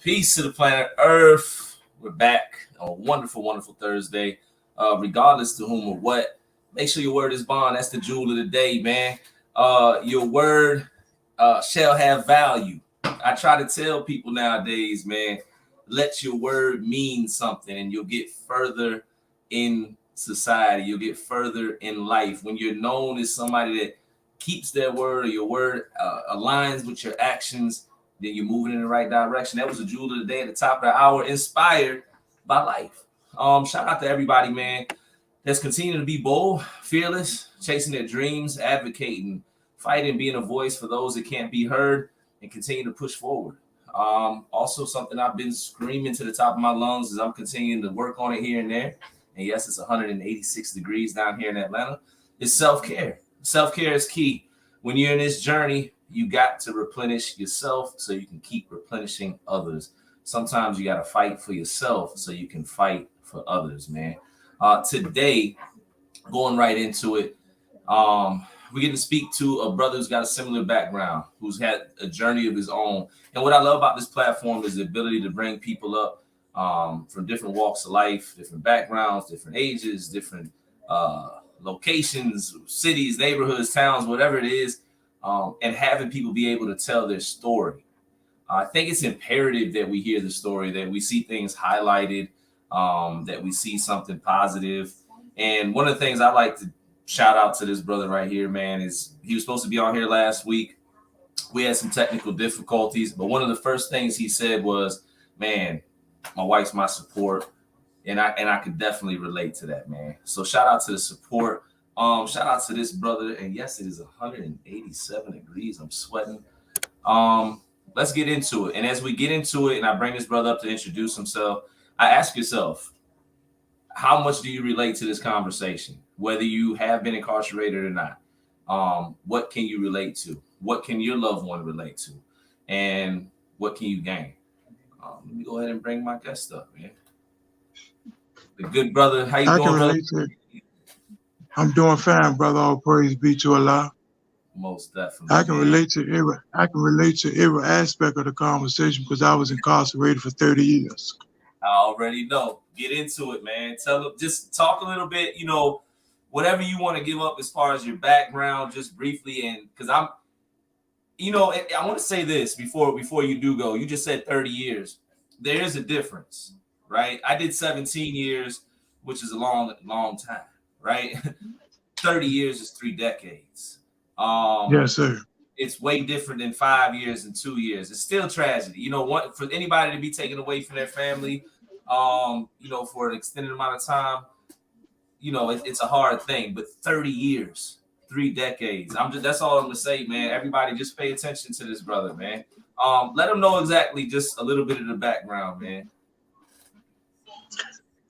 Peace to the planet Earth. We're back on a wonderful, wonderful Thursday. Regardless to whom or what, make sure your word is bond. That's the jewel of the day, man. Your word shall have value. I try to tell people nowadays, man, let your word mean something and you'll get further in society. You'll get further in life. When you're known as somebody that keeps their word or your word aligns with your actions, then you're moving in the right direction. That was the jewel of the day at the top of the hour, inspired by life. Shout out to everybody, man, that's continuing to be bold, fearless, chasing their dreams, advocating, fighting, being a voice for those that can't be heard, and continue to push forward. Also, something I've been screaming to the top of my lungs is I'm continuing to work on it here and there. And yes, it's 186 degrees down here in Atlanta. It's self-care. Self-care is key. When you're in this journey, you got to replenish yourself so you can keep replenishing others. Sometimes you got to fight for yourself so you can fight for others, man. Today, going right into it, we get to speak to a brother who's got a similar background, who's had a journey of his own. And what I love about this platform is the ability to bring people up from different walks of life, different backgrounds, different ages, different locations, cities, neighborhoods, towns, whatever it is. And having people be able to tell their story. I think it's imperative that we hear the story, that we see things highlighted, that we see something positive. And one of the things I like to shout out to this brother right here, man, is he was supposed to be on here last week. We had some technical difficulties, but one of the first things he said was, man, my wife's my support. And I could definitely relate to that, man. So shout out to the support. Shout out to this brother. And yes, it is 187 degrees. I'm sweating. Let's get into it. And as we get into it, and I bring this brother up to introduce himself, I ask yourself, how much do you relate to this conversation? Whether you have been incarcerated or not, what can you relate to? What can your loved one relate to? And what can you gain? Let me go ahead and bring my guest up, man. The good brother, how you doing, brother? I'm doing fine, brother. All praise be to Allah. Most definitely. I can relate to every aspect of the conversation because I was incarcerated for 30 years. I already know. Get into it, man. Just talk a little bit, whatever you want to give up as far as your background, just briefly. And because I want to say this before you do go. You just said 30 years. There is a difference, right? I did 17 years, which is a long, long time. Right? 30 years is 3 decades. Yes, sir. It's way different than 5 years and 2 years. It's still tragedy. For anybody to be taken away from their family, for an extended amount of time, it's a hard thing. But 30 years, 3 decades. That's all I'm gonna say, man. Everybody just pay attention to this brother, man. Let him know exactly just a little bit of the background, man.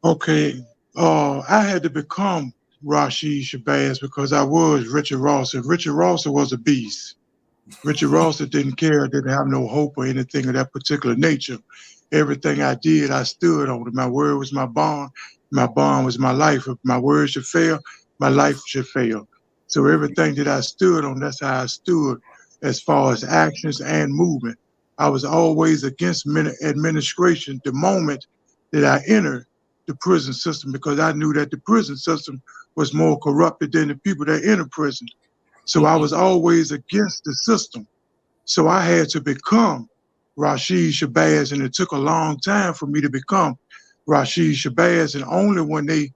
Okay. I had to become Rasheed Shabazz because I was Richard Ross. And Richard Ross was a beast. Richard Ross didn't care, didn't have no hope or anything of that particular nature. Everything I did, I stood on it. My word was my bond. My bond was my life. If my word should fail, my life should fail. So everything that I stood on, that's how I stood as far as actions and movement. I was always against administration the moment that I entered the prison system because I knew that the prison system was more corrupted than the people that enter prison. So I was always against the system. So I had to become Rasheed Shabazz, and it took a long time for me to become Rasheed Shabazz. And only when they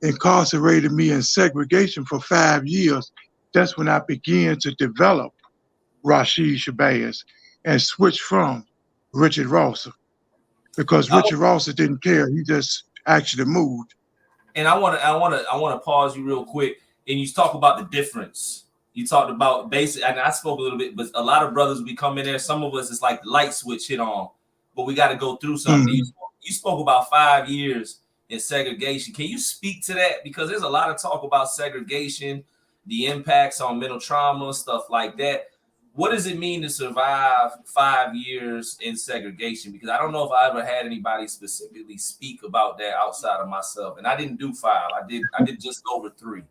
incarcerated me in segregation for 5 years, that's when I began to develop Rasheed Shabazz and switch from Richard Ross. Because Richard Ross didn't care. He just actually moved. And I want to pause you real quick. And you talk about the difference. You talked about basic, and I spoke a little bit, but a lot of brothers, we come in there. Some of us, it's like the light switch hit on, but we got to go through something. Mm-hmm. You spoke about 5 years in segregation. Can you speak to that? Because there's a lot of talk about segregation, the impacts on mental trauma, stuff like that. What does it mean to survive 5 years in segregation? Because I don't know if I ever had anybody specifically speak about that outside of myself. And I didn't do 5. I did just over 3.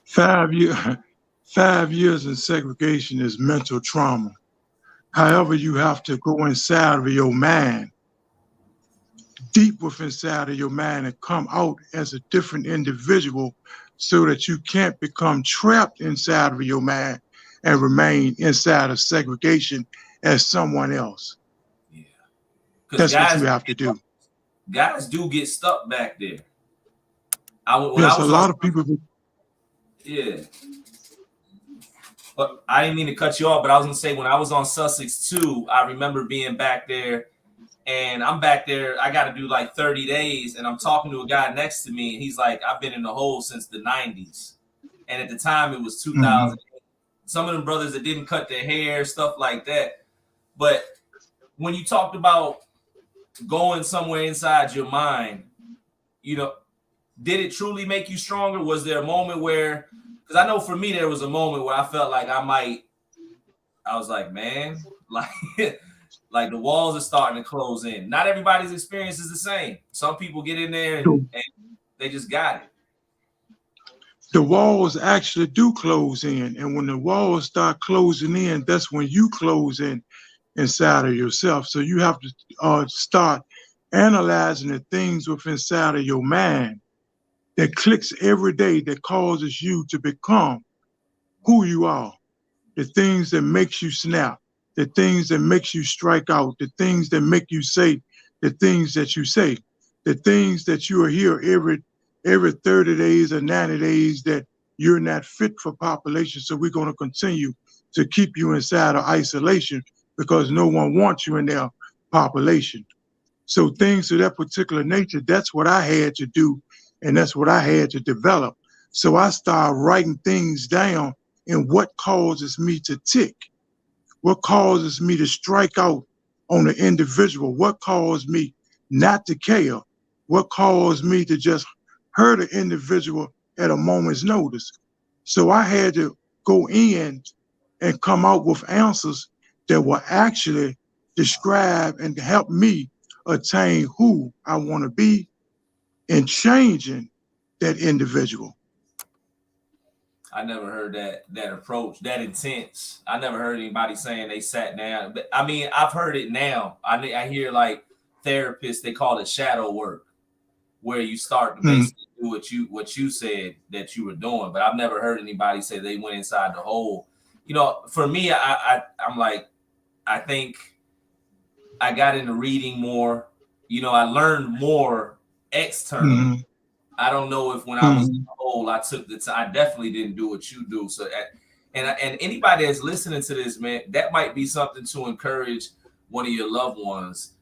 5 years in segregation is mental trauma. However, you have to go inside of your mind, deep within inside of your mind, and come out as a different individual so that you can't become trapped inside of your mind and remain inside of segregation as someone else. Yeah, because That's what you have to do. guys do get stuck back there. When I Yes, a was on, lot of people. yeah. But I didn't mean to cut you off, but I was gonna say when I was on Sussex too, I remember being back there, and I'm back there. I got to do like 30 days, and I'm talking to a guy next to me, and he's like, "I've been in the hole since the '90s," and at the time it was 2000. Mm-hmm. Some of them brothers that didn't cut their hair, stuff like that. But when you talked about going somewhere inside your mind, you know, did it truly make you stronger? Was there a moment where, because I know for me, there was a moment where I felt like I was like, man, like, like the walls are starting to close in. Not everybody's experience is the same. Some people get in there and they just got it. The walls actually do close in. And when the walls start closing in, that's when you close in inside of yourself. So you have to start analyzing the things within inside of your mind that clicks every day that causes you to become who you are. The things that makes you snap, the things that makes you strike out, the things that make you say the things that you say, the things that you are here every 30 days or 90 days that you're not fit for population. So we're going to continue to keep you inside of isolation because no one wants you in their population. So things of that particular nature, that's what I had to do, and that's what I had to develop. So I started writing things down and what causes me to tick, what causes me to strike out on the individual, what caused me not to care, what caused me to just hurt an individual at a moment's notice. So I had to go in and come out with answers that will actually describe and help me attain who I want to be and changing that individual. I never heard that approach, that intense. I never heard anybody saying they sat down. But I mean, I've heard it now. I hear like therapists, they call it shadow work, where you start to basically do what you said that you were doing. But I've never heard anybody say they went inside the hole. You know, for me, I'm like, I think I got into reading more. You know, I learned more externally. Mm-hmm. I don't know if when I was in the hole, I took the time. I definitely didn't do what you do. So, and anybody that's listening to this, man, that might be something to encourage one of your loved ones.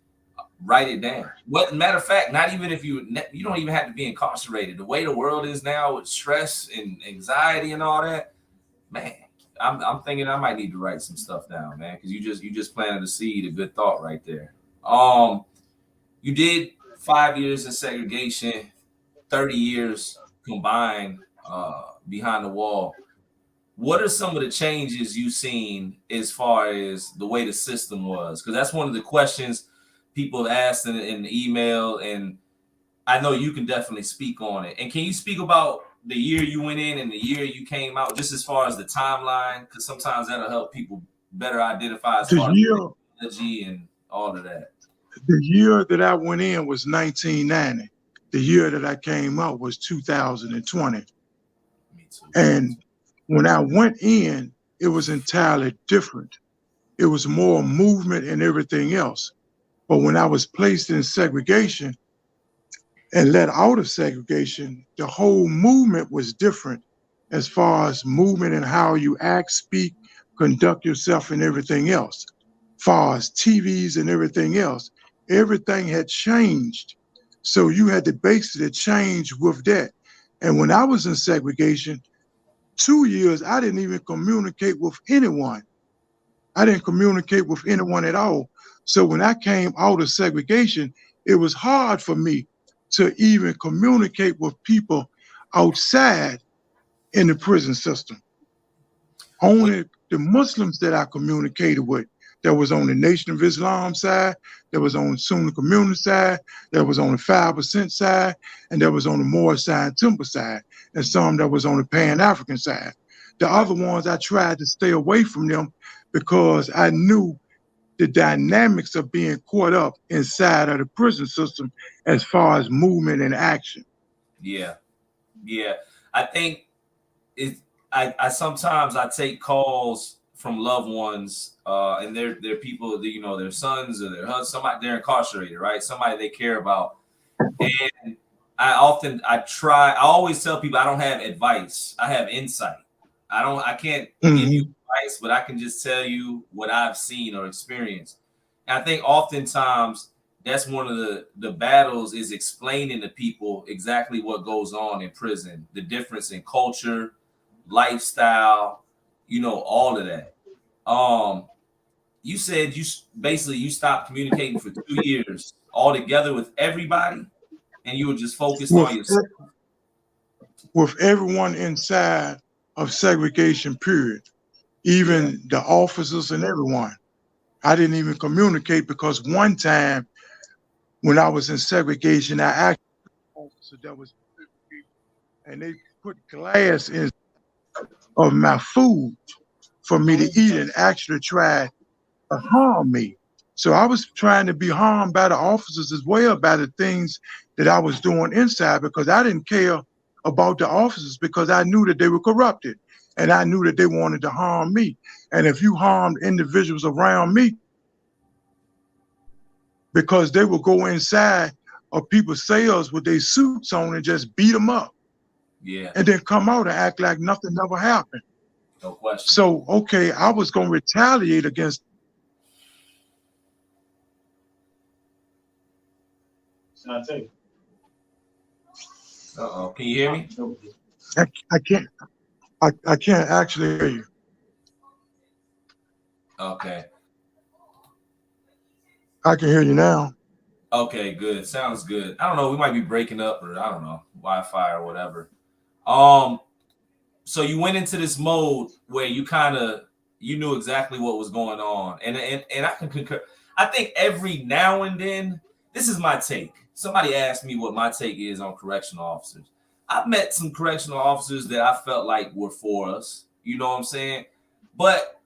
Write it down. What matter of fact, not even if you don't even have to be incarcerated. The way the world is now with stress and anxiety and all that, man, I'm thinking I might need to write some stuff down, man, because you just planted a seed, a good thought right there. You did 5 years in segregation, 30 years combined behind the wall. What are some of the changes you've seen as far as the way the system was? Because that's one of the questions people have asked in the email, and I know you can definitely speak on it. And can you speak about the year you went in and the year you came out, just as far as the timeline? Because sometimes that'll help people better identify as far as technology and all of that. The year that I went in was 1990. The year that I came out was 2020. Me too. And when I went in, it was entirely different. It was more movement and everything else. But when I was placed in segregation and let out of segregation, the whole movement was different as far as movement and how you act, speak, conduct yourself and everything else. As far as TVs and everything else, everything had changed. So you had to basically change with that. And when I was in segregation, 2 years, I didn't even communicate with anyone. I didn't communicate with anyone at all. So when I came out of segregation, it was hard for me to even communicate with people outside in the prison system. Only the Muslims that I communicated with, that was on the Nation of Islam side, that was on the Sunni community side, that was on the 5% side, and that was on the Moorish side, Temple side, and some that was on the Pan-African side. The other ones, I tried to stay away from them because I knew the dynamics of being caught up inside of the prison system as far as movement and action. Yeah. Yeah. I think it I sometimes I take calls from loved ones, and they're people that, you know, their sons or their husbands, somebody they're incarcerated, right? Somebody they care about. And I always tell people I don't have advice. I have insight. I can't give you advice, but I can just tell you what I've seen or experienced. And I think oftentimes that's one of the battles is explaining to people exactly what goes on in prison, the difference in culture, lifestyle, you know, all of that. You said you stopped communicating for 2 years altogether with everybody, and you were just focused on With, yourself. with everyone inside of segregation, period, even the officers and everyone. I didn't even communicate because one time when I was in segregation, I asked an officer that was, and they put glass in of my food for me to eat and actually tried to harm me. So I was trying to be harmed by the officers as well by the things that I was doing inside because I didn't care about the officers because I knew that they were corrupted and I knew that they wanted to harm me. And if you harmed individuals around me, because they would go inside of people's cells with their suits on and just beat them up. Yeah. And then come out and act like nothing never happened. No question. So, okay, I was going to retaliate against. Uh-oh. Can you hear me? I can't actually hear you. Okay. I can hear you now. Okay, good. Sounds good. I don't know. We might be breaking up, or I don't know, Wi-Fi or whatever. So you went into this mode where you knew exactly what was going on, and I can concur. I think every now and then, this is my take. Somebody asked me what my take is on correctional officers. I've met some correctional officers that I felt like were for us. You know what I'm saying? But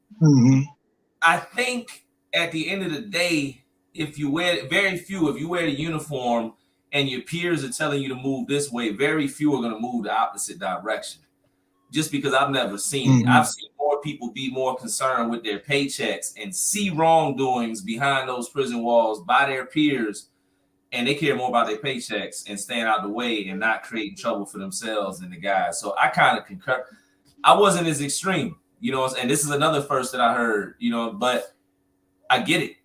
I think at the end of the day, if you wear if you wear the uniform and your peers are telling you to move this way, very few are going to move the opposite direction. Just because I've never seen it. I've seen more people be more concerned with their paychecks and see wrongdoings behind those prison walls by their peers, and they care more about their paychecks and staying out the way and not creating trouble for themselves than the guys. So I kind of concur. I wasn't as extreme, you know, and this is another first that I heard, you know, but I get it.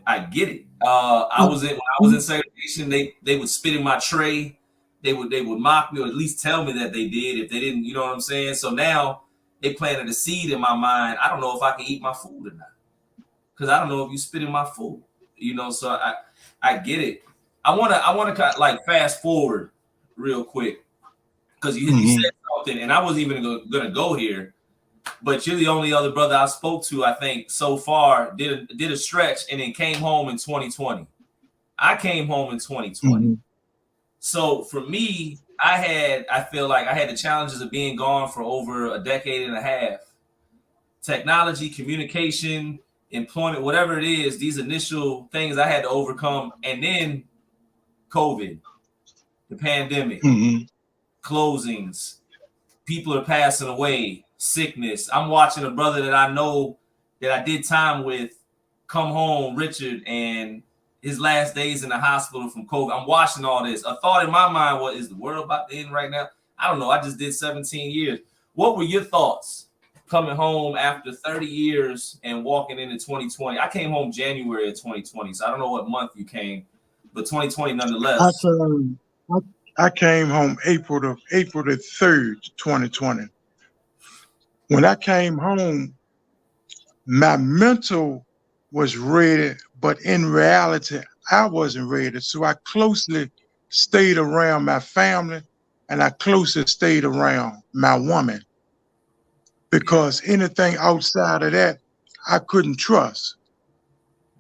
I get it. When I was in segregation, they would spit in my tray. They would mock me or at least tell me that they did. If they didn't, you know what I'm saying? So now they planted a seed in my mind. I don't know if I can eat my food or not. Because I don't know if you spit in my food. You know, so I get it. I wanna kind of like fast forward real quick. Because you said something, and I wasn't even gonna go here. But you're the only other brother I spoke to, I think, so far, did a stretch and then came home in 2020. I came home in 2020. So for me, I feel like I had the challenges of being gone for over a decade and a half. Technology, communication, employment, whatever it is, these initial things I had to overcome. And then COVID, the pandemic, closings, people are passing away, sickness. I'm watching a brother that I know that I did time with come home, Richard, and his last days in the hospital from COVID. I'm watching all this. A thought in my mind, what is the world about to end right now? I don't know. I just did 17 years. What were your thoughts coming home after 30 years and walking into 2020? I came home January of 2020, so I don't know what month you came, but 2020 nonetheless. I came home April the 3rd, 2020. When I came home, my mental was ready, but in reality, I wasn't ready. So I closely stayed around my family and I closely stayed around my woman because anything outside of that, I couldn't trust.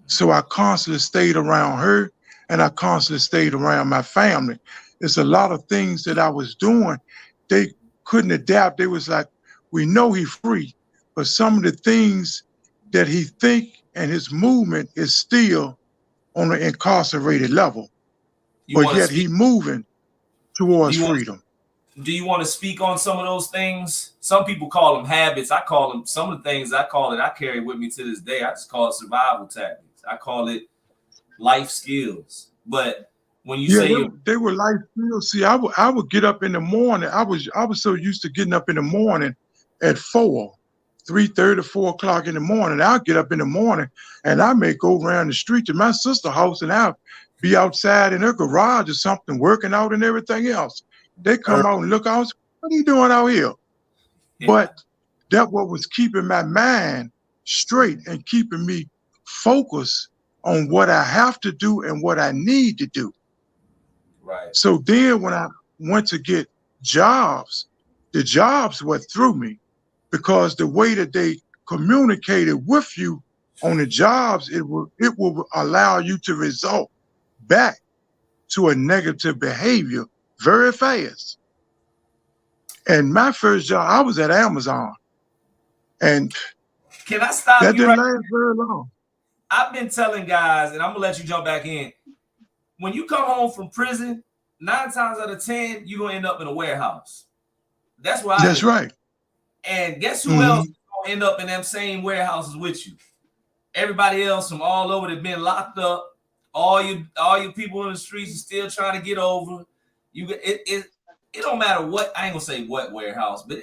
So I constantly stayed around her and I constantly stayed around my family. There's a lot of things that I was doing. They couldn't adapt. They was like, we know he's free, but some of the things that he think and his movement is still on an incarcerated level, You but want to yet he speak? moving Do towards you want? freedom. Do you want to speak on some of those things? Some people call them habits. I call them some of the things I call it. I carry with me to this day. I just call it survival tactics. I call it life skills. But when you Yeah, say you, they were life skills. See, I would get up in the morning. I was so used to getting up in the morning at 3:30, 4 o'clock in the morning. I'll get up in the morning and I may go around the street to my sister's house and I'll be outside in her garage or something, working out and everything else. They come out and look out. What are you doing out here? yeah, But that what was keeping my mind straight and keeping me focused on what I have to do and what I need to do. right, So then when I went to get jobs, the jobs were through me because the way that they communicated with you on the jobs, it will allow you to result back to a negative behavior very fast. And my first job, I was at Amazon, and can I stop that you didn't right? last very long. I've been telling guys, and I'm gonna let you jump back in. When you come home from prison, 9 times out of 10, you're gonna end up in a warehouse. That's where I That's ended up. right. And guess who else Hmm. is gonna end up in them same warehouses with you? Everybody else from all over that been locked up. All your people in the streets are still trying to get over. It don't matter what, I ain't gonna say what warehouse, but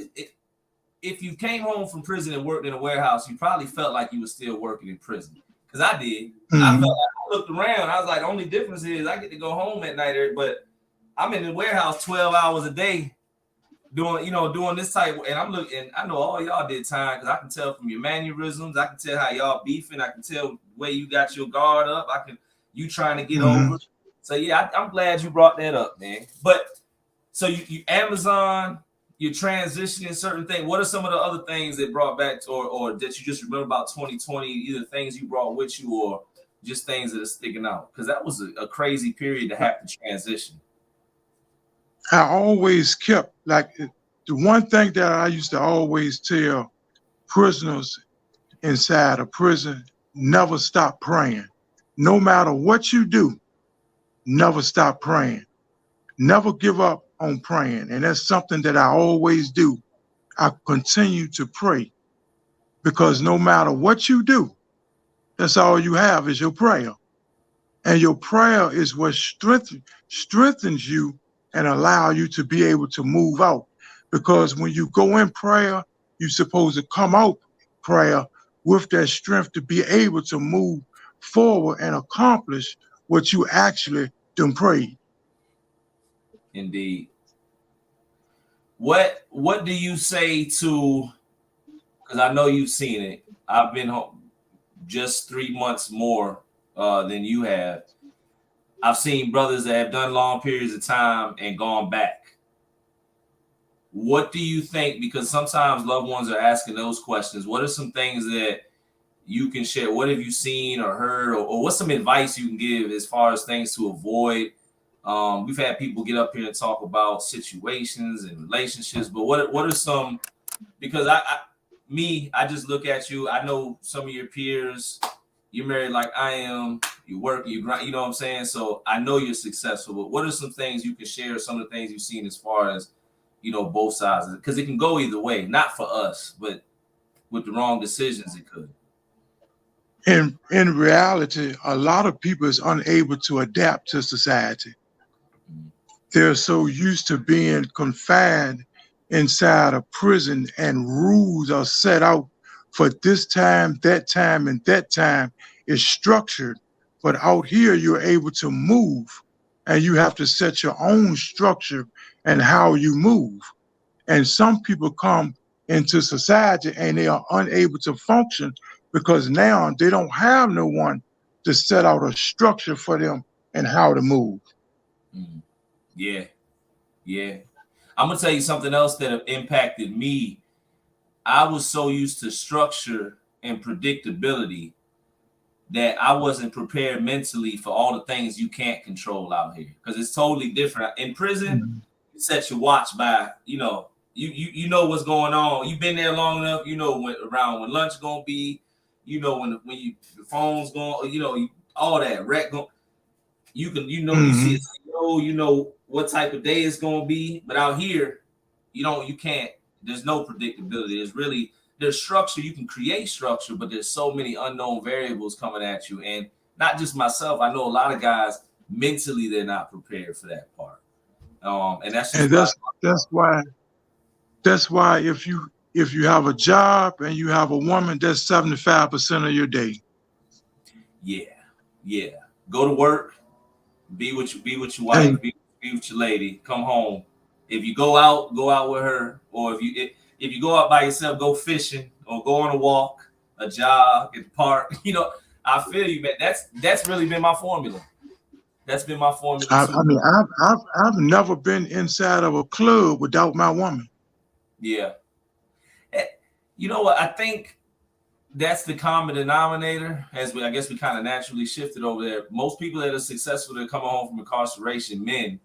if you came home from prison and worked in a warehouse, you probably felt like you were still working in prison. Because I did. I felt Hmm. like I looked around. I was like, the only difference is I get to go home at night, but I'm in the warehouse 12 hours a day doing this type. And I'm looking, I know all y'all did time because I can tell from your mannerisms. I can tell how y'all beefing. I can tell the way you got your guard up. You trying to get Hmm. over. So yeah, I'm glad you brought that up, man. But so you Amazon, you're transitioning certain things. What are some of the other things that brought back or that you just remember about 2020? Either things you brought with you or just things that are sticking out? Because that was a crazy period to have to transition. I always kept like the one thing that I used to always tell prisoners inside a prison: never stop praying. No matter what you do, never stop praying. Never give up on praying. And that's something that I always do. I continue to pray because no matter what you do, that's all you have is your prayer. And your prayer is what strengthens you and allow you to be able to move out. Because when you go in prayer, you're supposed to come out prayer with that strength to be able to move forward and accomplish what you actually done prayed. Indeed. What do you say to? Because I know you've seen it. I've been home just 3 months more than you have. I've seen brothers that have done long periods of time and gone back. What do you think? Because sometimes loved ones are asking those questions. What are some things that you can share? What have you seen or heard, or what's some advice you can give as far as things to avoid? We've had people get up here and talk about situations and relationships, but what are some? Because I just look at you. I know some of your peers. You're married like I am. You work, you grind. You know what I'm saying. So I know you're successful. But what are some things you can share? Some of the things you've seen as far as both sides, because it can go either way. Not for us, but with the wrong decisions, it could. In reality, a lot of people is unable to adapt to society. They're so used to being confined inside a prison and rules are set out for this time, and that time is structured. But out here, you're able to move and you have to set your own structure and how you move. And some people come into society and they are unable to function because now they don't have no one to set out a structure for them and how to move. Mm. Yeah, yeah. I'm gonna tell you something else that have impacted me. I was so used to structure and predictability that I wasn't prepared mentally for all the things you can't control out here. Because it's totally different. In prison, Mhm. you set your watch by, you know what's going on. You've been there long enough, you know when lunch gonna be. you know, when the phone's going, you know, all that wreck going, you can, you know, you see it, you know what type of day it's going to be. But out here, you can't. There's no predictability. There's structure. You can create structure, but there's so many unknown variables coming at you. And not just myself. I know a lot of guys mentally they're not prepared for that part. And that's just that's why if you have a job and you have a woman, that's 75% of your day. Yeah. Go to work, be with your wife, be with your lady, come home. If you go out with her, or if you go out by yourself, go fishing or go on a walk, a jog at the park. You know, I feel you, man. That's really been my formula. That's been my formula too. I mean, I've never been inside of a club without my woman. Yeah. You know what? I think that's the common denominator. I guess we kind of naturally shifted over there. Most people that are successful that come home from incarceration, men,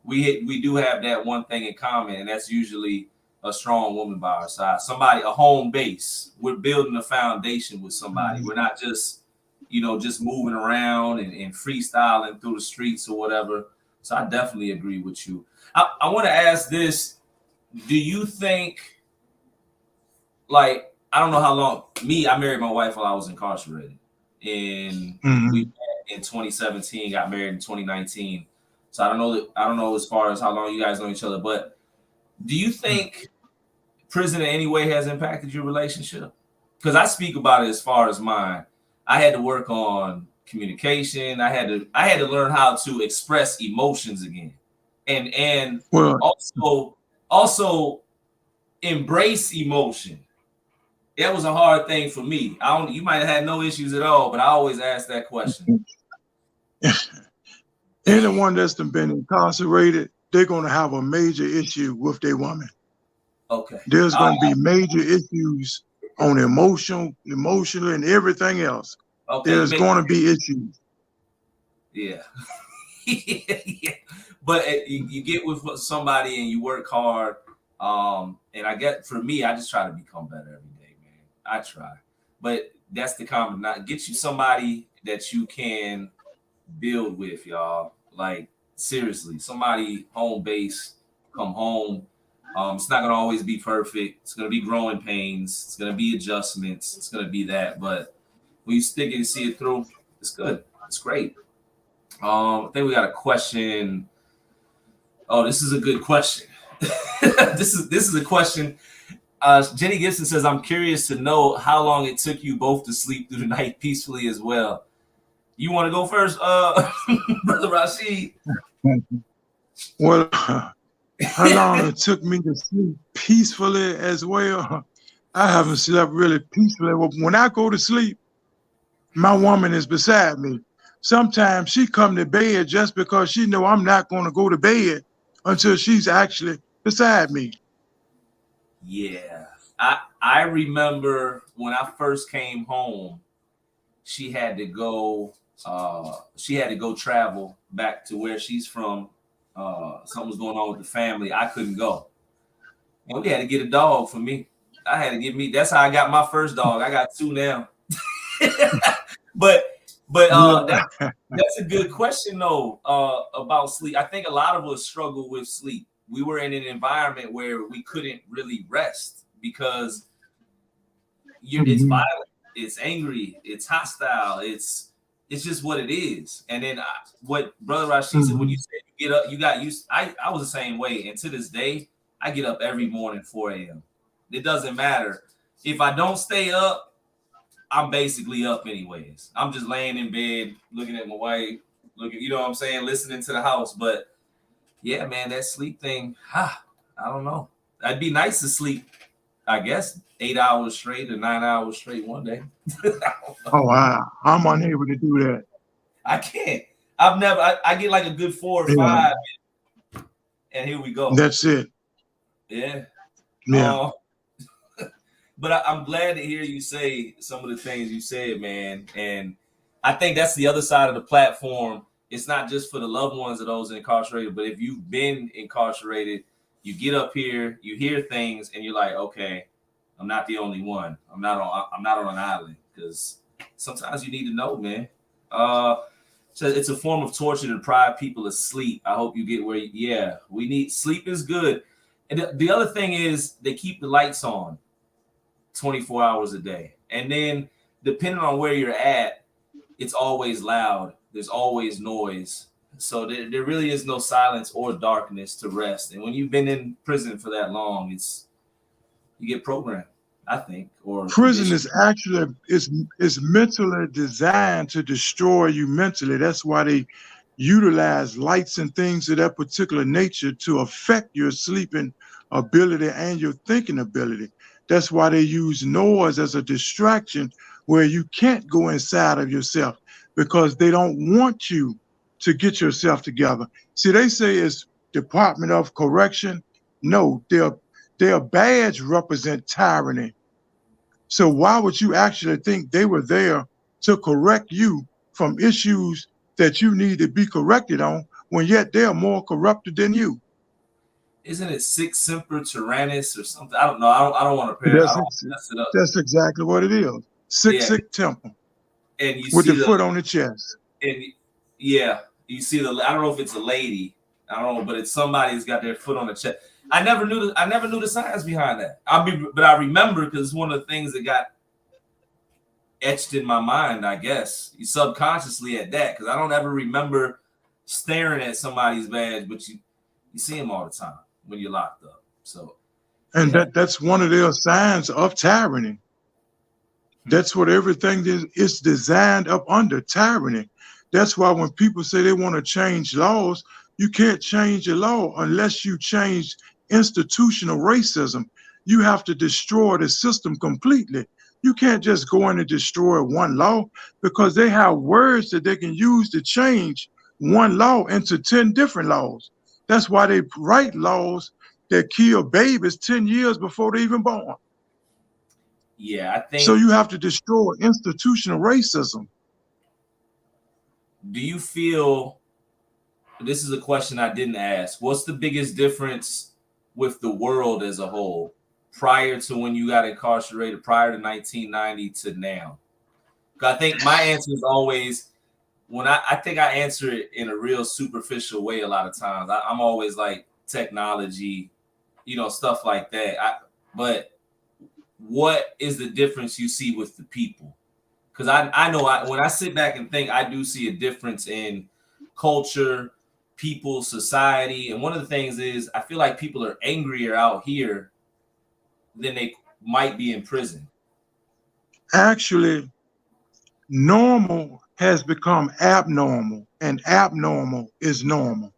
we do have that one thing in common, and that's usually a strong woman by our side. Somebody, a home base. We're building a foundation with somebody. We're not just, just moving around and freestyling through the streets or whatever. So I definitely agree with you. I want to ask this. Do you think, like, I don't know how long, I married my wife while I was incarcerated. And we met in 2017, got married in 2019. So I don't know as far as how long you guys know each other, but do you think prison in any way has impacted your relationship? Because I speak about it as far as mine. I had to work on communication. I had to learn how to express emotions again. And also embrace emotion. That was a hard thing for me. You might have had no issues at all, but I always ask that question. Anyone that's been incarcerated, they're going to have a major issue with their woman. Okay. There's going to be major issues on emotional and everything else. Okay. There's going to be issues. Yeah. Yeah. But you get with somebody and you work hard. And I get, for me, I just try to become better every day, man. I try. But that's the common. Get you somebody that you can build with, y'all. Like, seriously, somebody home base, come home. It's not gonna always be perfect. It's gonna be growing pains. It's gonna be adjustments. It's gonna be that. But when you stick it and see it through, it's good. It's great. I think we got a question. Oh, this is a good question. This is a question. Jenny Gibson says, "I'm curious to know how long it took you both to sleep through the night peacefully as well." You want to go first, Brother Rasheed? Well, how long it took me to sleep peacefully as well? I haven't slept really peacefully. When I go to sleep, my woman is beside me. Sometimes she come to bed just because she know I'm not going to go to bed until she's actually beside me. Yeah. I remember when I first came home, she had to go travel back to where she's from. Something was going on with the family. I couldn't go. And we had to get a dog for me. That's how I got my first dog. I got two now. But that's a good question though, about sleep. I think a lot of us struggle with sleep. We were in an environment where we couldn't really rest because it's violent, it's angry, it's hostile, it's just what it is. And then what Brother Rasheed said, when you said you get up, you got used. I was the same way, and to this day, I get up every morning 4 a.m. It doesn't matter if I don't stay up. I'm basically up anyways. I'm just laying in bed, looking at my wife, you know what I'm saying, listening to the house. But yeah, man, that sleep thing, I don't know. It'd be nice to sleep, I guess, 8 hours straight or 9 hours straight one day. Oh, wow. I'm unable to do that. I can't. I get like a good 4 or 5, and here we go. That's it. Yeah. Yeah. But I'm glad to hear you say some of the things you said, man. And I think that's the other side of the platform. It's not just for the loved ones of those incarcerated, but if you've been incarcerated, you get up here, you hear things, and you're like, okay, I'm not the only one. I'm not on an island. because sometimes you need to know, man. So it's a form of torture to deprive people of sleep. I hope you get where, we need sleep is good. And the other thing is they keep the lights on 24 hours a day. And then depending on where you're at, it's always loud. There's always noise. So there really is no silence or darkness to rest. And when you've been in prison for that long, you get programmed, I think. Or prison is actually is mentally designed to destroy you mentally. That's why they utilize lights and things of that particular nature to affect your sleeping ability and your thinking ability. That's why they use noise as a distraction where you can't go inside of yourself because they don't want you to get yourself together. See, they say it's Department of Correction. No, their badge represent tyranny. So why would you actually think they were there to correct you from issues that you need to be corrected on when yet they're more corrupted than you? Isn't it Sic Semper Tyrannis or something? I don't know. I don't want to pair. I don't want to mess it up. That's exactly what it is. Sic temper. And you with see the foot on the chest. And you see I don't know if it's a lady. I don't know, but it's somebody who's got their foot on the chest. I never knew the science behind that. But I remember because it's one of the things that got etched in my mind, I guess, subconsciously at that, because I don't ever remember staring at somebody's badge, but you see them all the time when you're locked up. So, and that's one of their signs of tyranny. That's what everything is designed up under, tyranny. That's why when people say they want to change laws, you can't change a law unless you change institutional racism. You have to destroy the system completely. You can't just go in and destroy one law because they have words that they can use to change one law into 10 different laws. That's why they write laws that kill babies 10 years before they're even born. Yeah, I think. So you have to destroy institutional racism. Do you feel, this is a question I didn't ask, what's the biggest difference with the world as a whole prior to when you got incarcerated, prior to 1990 to now? I think my answer is always, I think I answer it in a real superficial way a lot of times. I'm always like technology, stuff like that. But what is the difference you see with the people? Because I know when I sit back and think, I do see a difference in culture, people, society. And one of the things is I feel like people are angrier out here than they might be in prison. Actually, normal has become abnormal, and abnormal is normal.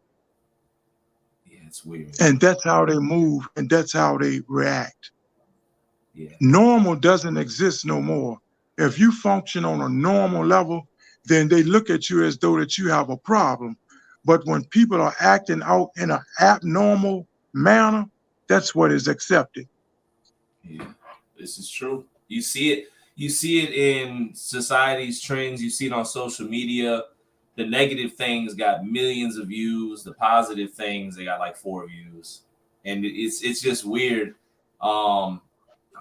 Yeah, it's weird. And that's how they move, and that's how they react. Yeah. Normal doesn't exist no more. If you function on a normal level, then they look at you as though that you have a problem. But when people are acting out in an abnormal manner, that's what is accepted. Yeah, this is true. You see it in society's trends. You see it on social media. The negative things got millions of views. The positive things, they got like 4 views. And it's just weird. I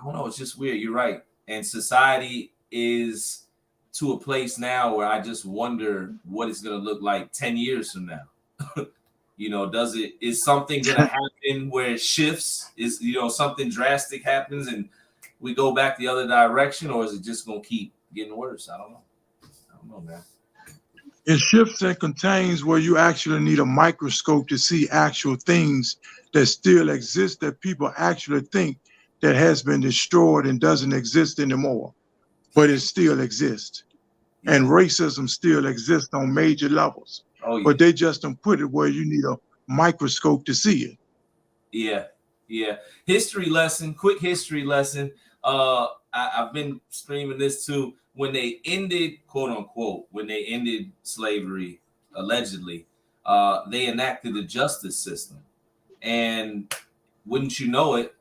don't know. It's just weird. You're right. And society is to a place now where I just wonder what it's going to look like 10 years from now. Is something going to happen where it shifts? Is, something drastic happens and we go back the other direction, or is it just going to keep getting worse? I don't know, man. It shifts and contains where you actually need a microscope to see actual things that still exist that people actually think that has been destroyed and doesn't exist anymore, but it still exists. Yeah. And racism still exists on major levels. Oh, yeah. But they just don't put it where you need a microscope to see it. Yeah. Quick history lesson. I've been screaming this too. When they ended, quote unquote, slavery, allegedly, they enacted the justice system. And wouldn't you know it,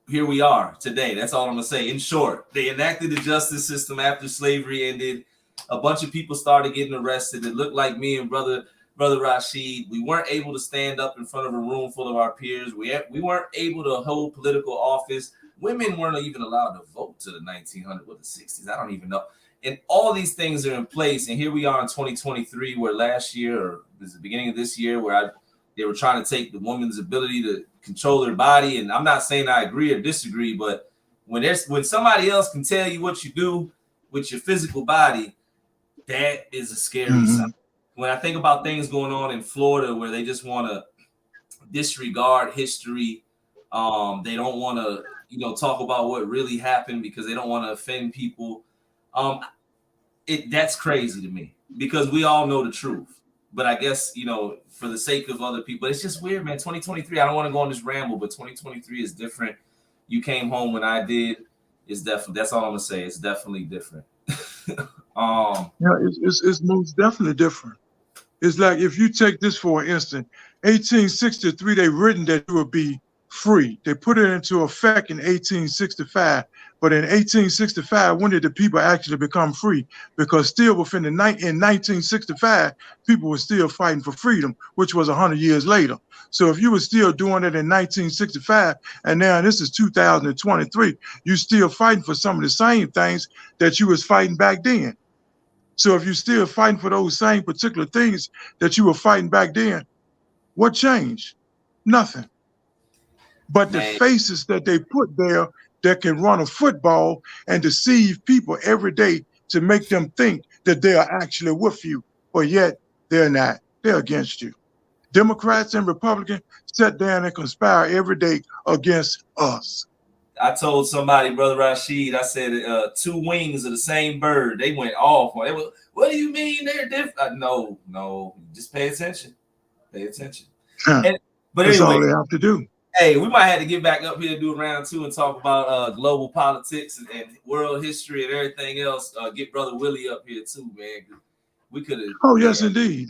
here we are today. That's all I'm gonna say. In short, they enacted the justice system after slavery ended. A bunch of people started getting arrested. It looked like me and brother Rasheed. We weren't able to stand up in front of a room full of our peers. We weren't able to hold political office. Women weren't even allowed to vote to the 1900s or the 60s. I don't even know. And all these things are in place. And here we are in 2023, where last year, or this is the beginning of this year, where they were trying to take the woman's ability to control their body. And I'm not saying I agree or disagree, but when somebody else can tell you what you do with your physical body, that is a scary sign. When I think about things going on in Florida where they just want to disregard history, they don't want to, talk about what really happened because they don't want to offend people. That's crazy to me because we all know the truth. But I guess, for the sake of other people, it's just weird, man. 2023, I don't want to go on this ramble, but 2023 is different. You came home when I did. It's definitely, that's all I'm gonna say. It's definitely different. It's most definitely different. It's like, if you take this for instance, 1863, they written that you would be free. They put it into effect in 1865. But in 1865, when did the people actually become free? Because still in 1965, people were still fighting for freedom, which was 100 years later. So if you were still doing it in 1965, and now this is 2023, you're still fighting for some of the same things that you was fighting back then. So if you're still fighting for those same particular things that you were fighting back then, what changed? Nothing. But the faces that they put there that can run a football and deceive people every day to make them think that they are actually with you, but yet they're not. They're against you. Democrats and Republicans sit down and conspire every day against us. I told somebody, Brother Rasheed, I said, two wings of the same bird. They went off. What do you mean they're different? No, just pay attention. Pay attention. But that's anyway, all they have to do. Hey, we might have to get back up here and do round two and talk about global politics and world history and everything else. Get Brother Willie up here too, man. We could have. Oh, yes, indeed.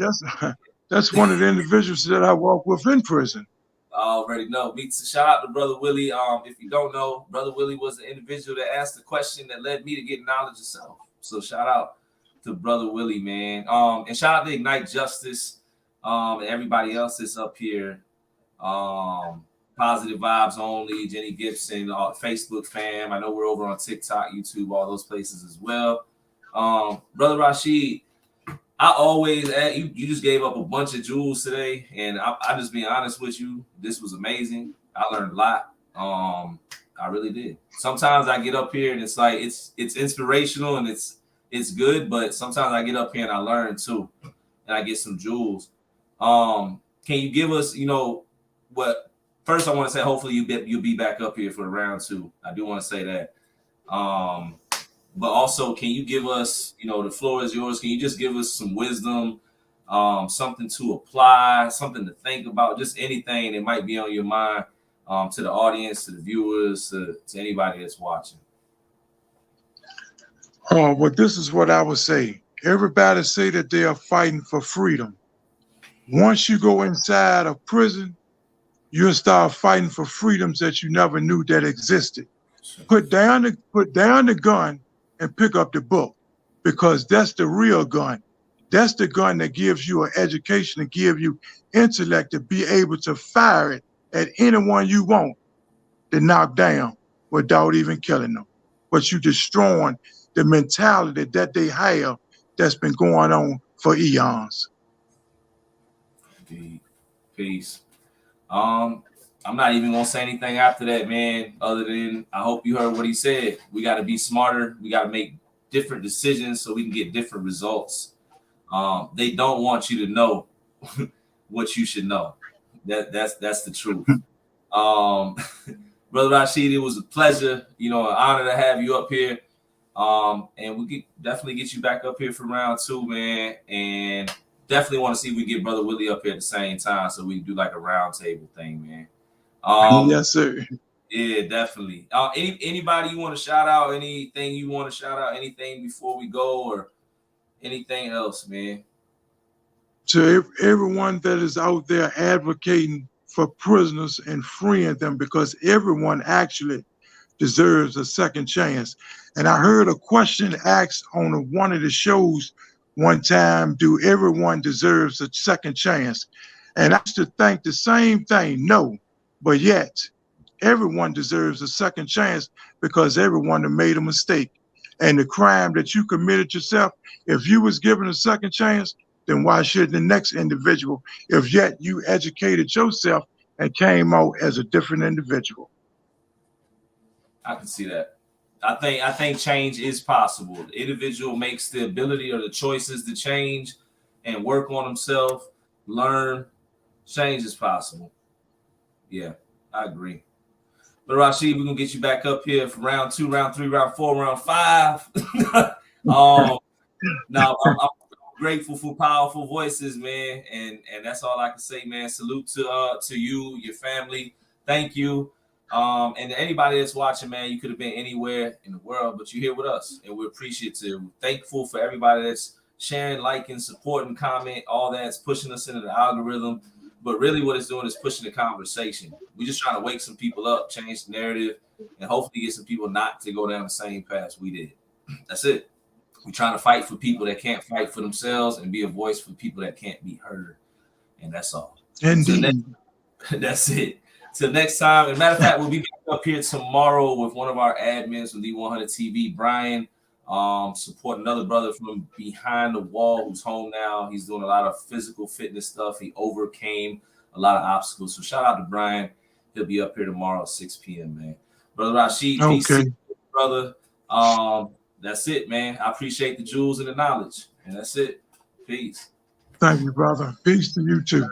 That's one of the individuals that I walk with in prison. I already know. Shout out to Brother Willie. If you don't know, Brother Willie was the individual that asked the question that led me to get knowledge of self. So shout out to Brother Willie, man. And shout out to Ignite Justice, and everybody else that's up here. Positive Vibes Only, Jenny Gibson, Facebook fam. I know we're over on TikTok, YouTube, all those places as well. Brother Rasheed, I always you just gave up a bunch of jewels today, and I just being honest with you, this was amazing. I learned a lot. I really did. Sometimes I get up here and it's like it's inspirational and it's good, but sometimes I get up here and I learn too, and I get some jewels. Can you give us, what? First, I want to say hopefully you'll be back up here for round two. I do want to say that. But also, can you give us, the floor is yours. Can you just give us some wisdom, something to apply, something to think about, just anything that might be on your mind, to the audience, to the viewers, to anybody that's watching? Well, this is what I would say. Everybody say that they are fighting for freedom. Once you go inside a prison, you'll start fighting for freedoms that you never knew that existed. Put down the gun and pick up the book, because that's the real gun. That's the gun that gives you an education, to give you intellect, to be able to fire it at anyone you want to knock down without even killing them. But you destroying the mentality that they have that's been going on for eons. Indeed. Peace. I'm not even gonna say anything after that, man, other than I hope you heard what he said. We got to be smarter. We got to make different decisions so we can get different results. They don't want you to know what you should know. That's the truth. Brother Rasheed, it was a pleasure, an honor to have you up here. And we could definitely get you back up here for round two, man. And definitely want to see if we get Brother Willie up here at the same time so we can do like a round table thing, man. Yes, sir. Yeah, definitely. Anybody you want to shout out? Anything you want to shout out? Anything before we go, or anything else, man? To everyone that is out there advocating for prisoners and freeing them, because everyone actually deserves a second chance. And I heard a question asked on one of the shows one time: do everyone deserves a second chance? And I used to think the same thing. No, but yet everyone deserves a second chance because everyone have made a mistake. And the crime that you committed yourself, if you was given a second chance, then why should the next individual, if yet you educated yourself and came out as a different individual? I can see that. I think change is possible. The individual makes the ability or the choices to change and work on himself, learn. Change is possible. Yeah, I agree. But Rasheed, we're gonna get you back up here for round 2, round 3, round 4, round 5. Now I'm grateful for powerful voices, man, and that's all I can say, man. Salute to you, your family. Thank you. And anybody that's watching, man, you could have been anywhere in the world, but you're here with us, and we're appreciative. We're thankful for everybody that's sharing, liking, supporting, comment, all that's pushing us into the algorithm. But really, what it's doing is pushing the conversation. We're just trying to wake some people up, change the narrative, and hopefully get some people not to go down the same path we did. That's it. We're trying to fight for people that can't fight for themselves and be a voice for people that can't be heard. And that's all. Indeed. That's it. Till next time. As a matter of fact, we'll be back up here tomorrow with one of our admins from D100 TV, Brian. Support another brother from behind the wall who's home now. He's doing a lot of physical fitness stuff. He overcame a lot of obstacles. So shout out to Brian. He'll be up here tomorrow at 6 p.m., man. Brother Rasheed, Okay. peace, brother. That's it, man. I appreciate the jewels and the knowledge. And that's it. Peace. Thank you, brother. Peace to you too.